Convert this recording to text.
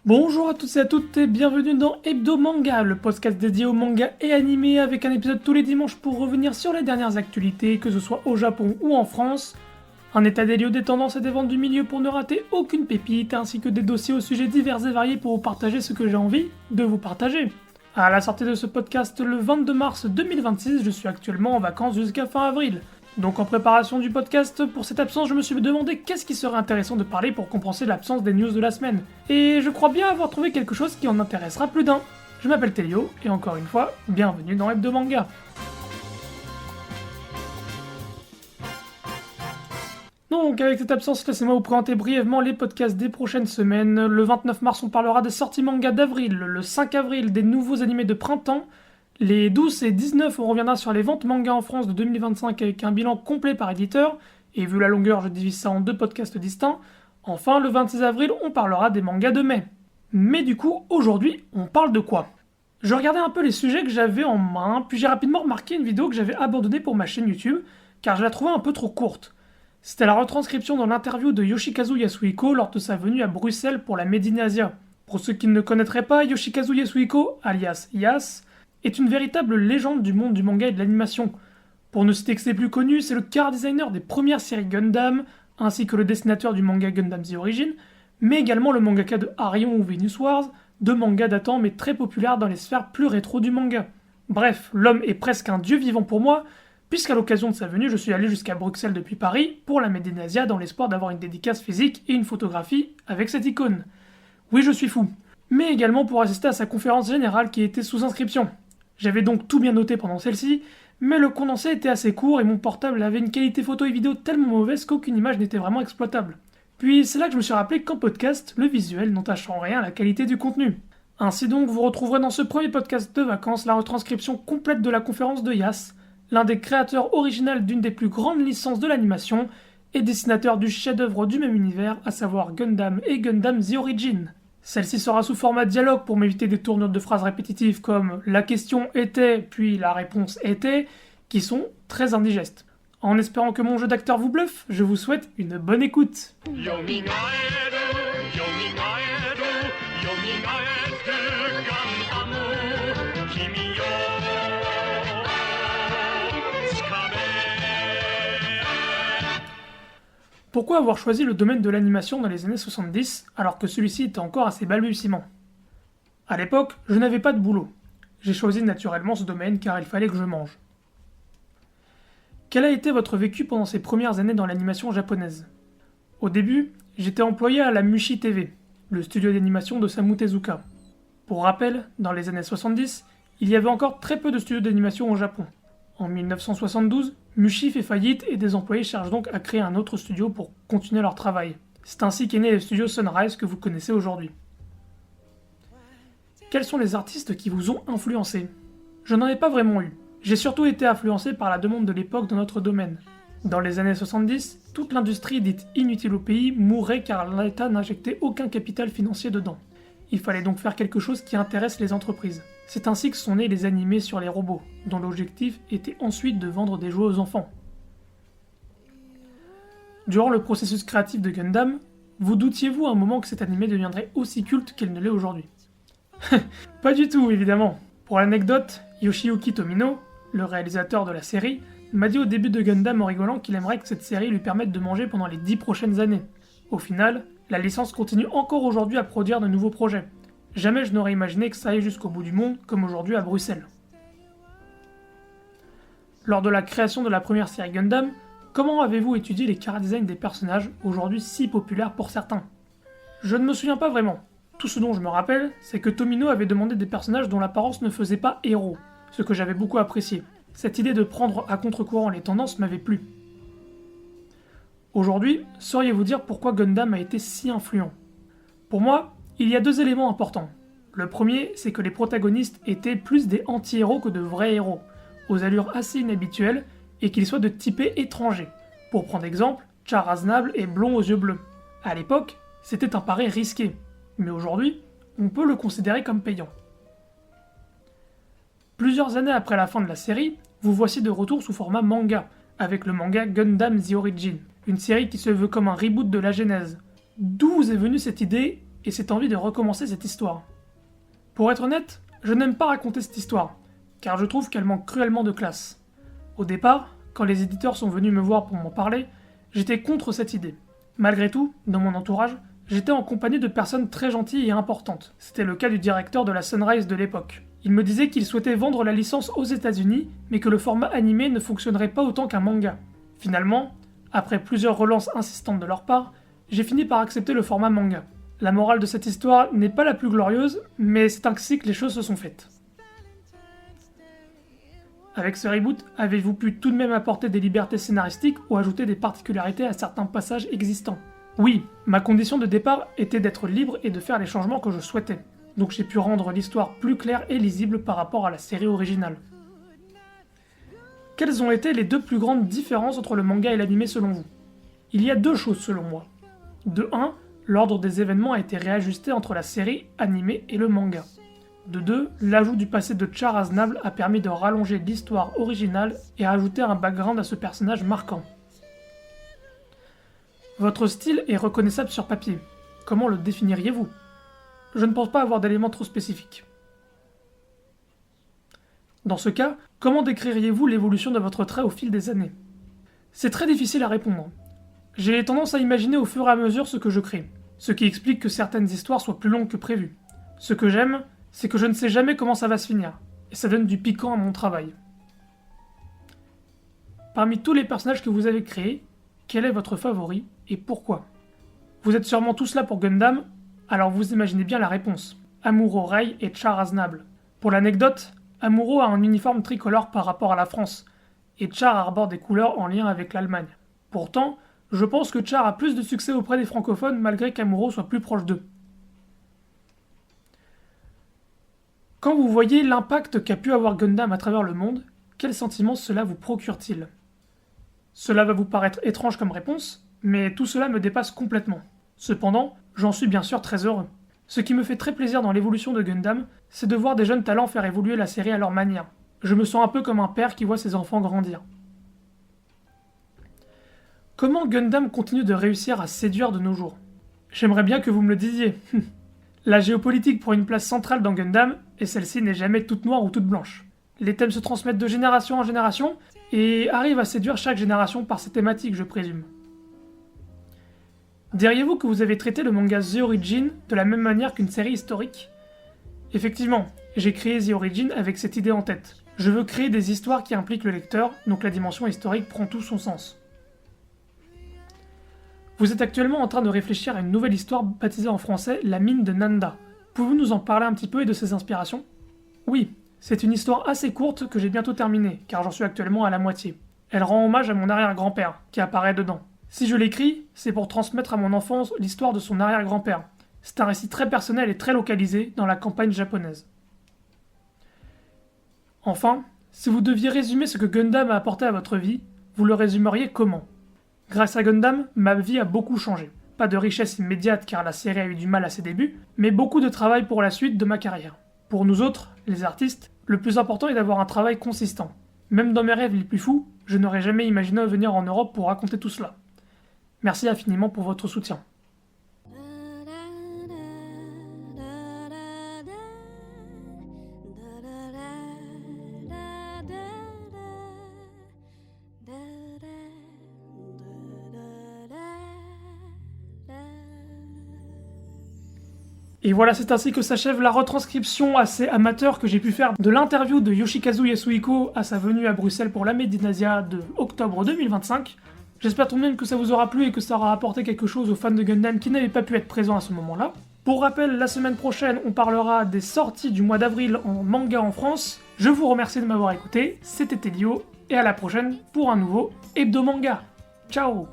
Bonjour à tous et à toutes et bienvenue dans Hebdo Manga, le podcast dédié au manga et animé avec un épisode tous les dimanches pour revenir sur les dernières actualités, que ce soit au Japon ou en France. Un état des lieux des tendances et des ventes du milieu pour ne rater aucune pépite, ainsi que des dossiers au sujet divers et variés pour vous partager ce que j'ai envie de vous partager. À la sortie de ce podcast le 22 mars 2026, je suis actuellement en vacances jusqu'à fin avril. Donc en préparation du podcast, pour cette absence, je me suis demandé qu'est-ce qui serait intéressant de parler pour compenser l'absence des news de la semaine. Et je crois bien avoir trouvé quelque chose qui en intéressera plus d'un. Je m'appelle Telio, et encore une fois, bienvenue dans Hebdo Manga. Donc avec cette absence, laissez-moi vous présenter brièvement les podcasts des prochaines semaines. Le 29 mars, on parlera des sorties manga d'avril, le 5 avril, des nouveaux animés de printemps. Les 12 et 19, on reviendra sur les ventes manga en France de 2025 avec un bilan complet par éditeur, et vu la longueur, je divise ça en deux podcasts distincts. Enfin, le 26 avril, on parlera des mangas de mai. Mais du coup, aujourd'hui, on parle de quoi? Je regardais un peu les sujets que j'avais en main, puis j'ai rapidement remarqué une vidéo que j'avais abandonnée pour ma chaîne YouTube, car je la trouvais un peu trop courte. C'était la retranscription dans l'interview de Yoshikazu Yasuhiko lors de sa venue à Bruxelles pour la Made in Asia. Pour ceux qui ne le connaîtraient pas, Yoshikazu Yasuhiko, alias Yas, est une véritable légende du monde du manga et de l'animation. Pour ne citer que ses plus connus, c'est le car designer des premières séries Gundam, ainsi que le dessinateur du manga Gundam The Origin, mais également le mangaka de Arion ou Venus Wars, deux mangas datant mais très populaires dans les sphères plus rétro du manga. Bref, l'homme est presque un dieu vivant pour moi, puisqu'à l'occasion de sa venue, je suis allé jusqu'à Bruxelles depuis Paris pour la Made in Asia dans l'espoir d'avoir une dédicace physique et une photographie avec cette icône. Oui, je suis fou. Mais également pour assister à sa conférence générale qui était sous inscription. J'avais donc tout bien noté pendant celle-ci, mais le condensé était assez court et mon portable avait une qualité photo et vidéo tellement mauvaise qu'aucune image n'était vraiment exploitable. Puis c'est là que je me suis rappelé qu'en podcast, le visuel n'entache en rien la qualité du contenu. Ainsi donc, vous retrouverez dans ce premier podcast de vacances la retranscription complète de la conférence de Yas, l'un des créateurs originaux d'une des plus grandes licences de l'animation et dessinateur du chef-d'œuvre du même univers, à savoir Gundam et Gundam The Origin. Celle-ci sera sous format dialogue pour m'éviter des tournures de phrases répétitives comme la question était, puis la réponse était, qui sont très indigestes. En espérant que mon jeu d'acteur vous bluffe, je vous souhaite une bonne écoute. Pourquoi avoir choisi le domaine de l'animation dans les années 70 alors que celui-ci était encore à ses balbutiements? À l'époque, je n'avais pas de boulot. J'ai choisi naturellement ce domaine car il fallait que je mange. Quel a été votre vécu pendant ces premières années dans l'animation japonaise? Au début, j'étais employé à la Mushi TV, le studio d'animation d'Osamu Tezuka. Pour rappel, dans les années 70, il y avait encore très peu de studios d'animation au Japon. En 1972, Mushi fait faillite et des employés cherchent donc à créer un autre studio pour continuer leur travail. C'est ainsi qu'est né le studio Sunrise que vous connaissez aujourd'hui. Quels sont les artistes qui vous ont influencé? Je n'en ai pas vraiment eu. J'ai surtout été influencé par la demande de l'époque dans notre domaine. Dans les années 70, toute l'industrie dite inutile au pays mourait car l'État n'injectait aucun capital financier dedans. Il fallait donc faire quelque chose qui intéresse les entreprises. C'est ainsi que sont nés les animés sur les robots, dont l'objectif était ensuite de vendre des jouets aux enfants. Durant le processus créatif de Gundam, vous doutiez-vous à un moment que cet animé deviendrait aussi culte qu'elle ne l'est aujourd'hui? Pas du tout, évidemment. Pour l'anecdote, Yoshiyuki Tomino, le réalisateur de la série, m'a dit au début de Gundam en rigolant qu'il aimerait que cette série lui permette de manger pendant les 10 prochaines années. Au final, la licence continue encore aujourd'hui à produire de nouveaux projets. Jamais je n'aurais imaginé que ça aille jusqu'au bout du monde, comme aujourd'hui à Bruxelles. Lors de la création de la première série Gundam, comment avez-vous étudié les chara-design des personnages, aujourd'hui si populaires pour certains? Je ne me souviens pas vraiment. Tout ce dont je me rappelle, c'est que Tomino avait demandé des personnages dont l'apparence ne faisait pas héros, ce que j'avais beaucoup apprécié. Cette idée de prendre à contre-courant les tendances m'avait plu. Aujourd'hui, sauriez-vous dire pourquoi Gundam a été si influent? Pour moi, il y a deux éléments importants. Le premier, c'est que les protagonistes étaient plus des anti-héros que de vrais héros, aux allures assez inhabituelles, et qu'ils soient de typés étrangers. Pour prendre exemple, Char Aznable est blond aux yeux bleus. À l'époque, c'était un pari risqué, mais aujourd'hui, on peut le considérer comme payant. Plusieurs années après la fin de la série, vous voici de retour sous format manga, avec le manga Gundam The Origin, une série qui se veut comme un reboot de la genèse. D'où vous est venue cette idée et cette envie de recommencer cette histoire. Pour être honnête, je n'aime pas raconter cette histoire, car je trouve qu'elle manque cruellement de classe. Au départ, quand les éditeurs sont venus me voir pour m'en parler, j'étais contre cette idée. Malgré tout, dans mon entourage, j'étais en compagnie de personnes très gentilles et importantes. C'était le cas du directeur de la Sunrise de l'époque. Il me disait qu'il souhaitait vendre la licence aux États-Unis, mais que le format animé ne fonctionnerait pas autant qu'un manga. Finalement, après plusieurs relances insistantes de leur part, j'ai fini par accepter le format manga. La morale de cette histoire n'est pas la plus glorieuse, mais c'est ainsi que les choses se sont faites. Avec ce reboot, avez-vous pu tout de même apporter des libertés scénaristiques ou ajouter des particularités à certains passages existants? Oui, ma condition de départ était d'être libre et de faire les changements que je souhaitais. Donc j'ai pu rendre l'histoire plus claire et lisible par rapport à la série originale. Quelles ont été les deux plus grandes différences entre le manga et l'anime selon vous? Il y a deux choses selon moi. De 1, l'ordre des événements a été réajusté entre la série animée et le manga. De 2, l'ajout du passé de Char Aznable a permis de rallonger l'histoire originale et ajouter un background à ce personnage marquant. Votre style est reconnaissable sur papier. Comment le définiriez-vous? Je ne pense pas avoir d'éléments trop spécifiques. Dans ce cas, comment décririez-vous l'évolution de votre trait au fil des années? C'est très difficile à répondre. J'ai tendance à imaginer au fur et à mesure ce que je crée, ce qui explique que certaines histoires soient plus longues que prévu. Ce que j'aime, c'est que je ne sais jamais comment ça va se finir, et ça donne du piquant à mon travail. Parmi tous les personnages que vous avez créés, quel est votre favori et pourquoi? Vous êtes sûrement tous là pour Gundam, alors vous imaginez bien la réponse. Amuro Ray et Char Aznable. Pour l'anecdote, Amuro a un uniforme tricolore par rapport à la France, et Char arbore des couleurs en lien avec l'Allemagne. Pourtant, je pense que Char a plus de succès auprès des francophones malgré qu'Amuro soit plus proche d'eux. Quand vous voyez l'impact qu'a pu avoir Gundam à travers le monde, quel sentiment cela vous procure-t-il? Cela va vous paraître étrange comme réponse, mais tout cela me dépasse complètement. Cependant, j'en suis bien sûr très heureux. Ce qui me fait très plaisir dans l'évolution de Gundam, c'est de voir des jeunes talents faire évoluer la série à leur manière. Je me sens un peu comme un père qui voit ses enfants grandir. Comment Gundam continue de réussir à séduire de nos jours? J'aimerais bien que vous me le disiez. La géopolitique prend une place centrale dans Gundam, et celle-ci n'est jamais toute noire ou toute blanche. Les thèmes se transmettent de génération en génération, et arrivent à séduire chaque génération par ses thématiques, je présume. Diriez-vous que vous avez traité le manga The Origin de la même manière qu'une série historique? Effectivement, j'ai créé The Origin avec cette idée en tête. Je veux créer des histoires qui impliquent le lecteur, donc la dimension historique prend tout son sens. Vous êtes actuellement en train de réfléchir à une nouvelle histoire baptisée en français La mine de Nanda. Pouvez-vous nous en parler un petit peu et de ses inspirations? Oui, c'est une histoire assez courte que j'ai bientôt terminée, car j'en suis actuellement à la moitié. Elle rend hommage à mon arrière-grand-père, qui apparaît dedans. Si je l'écris, c'est pour transmettre à mon enfance l'histoire de son arrière-grand-père. C'est un récit très personnel et très localisé dans la campagne japonaise. Enfin, si vous deviez résumer ce que Gundam a apporté à votre vie, vous le résumeriez comment? Grâce à Gundam, ma vie a beaucoup changé. Pas de richesse immédiate car la série a eu du mal à ses débuts, mais beaucoup de travail pour la suite de ma carrière. Pour nous autres, les artistes, le plus important est d'avoir un travail consistant. Même dans mes rêves les plus fous, je n'aurais jamais imaginé venir en Europe pour raconter tout cela. Merci infiniment pour votre soutien. Et voilà, c'est ainsi que s'achève la retranscription assez amateur que j'ai pu faire de l'interview de Yoshikazu Yasuhiko à sa venue à Bruxelles pour la Made in Asia de octobre 2025. J'espère tout de même que ça vous aura plu et que ça aura apporté quelque chose aux fans de Gundam qui n'avaient pas pu être présents à ce moment-là. Pour rappel, la semaine prochaine, on parlera des sorties du mois d'avril en manga en France. Je vous remercie de m'avoir écouté, c'était Elio, et à la prochaine pour un nouveau Hebdo Manga. Ciao!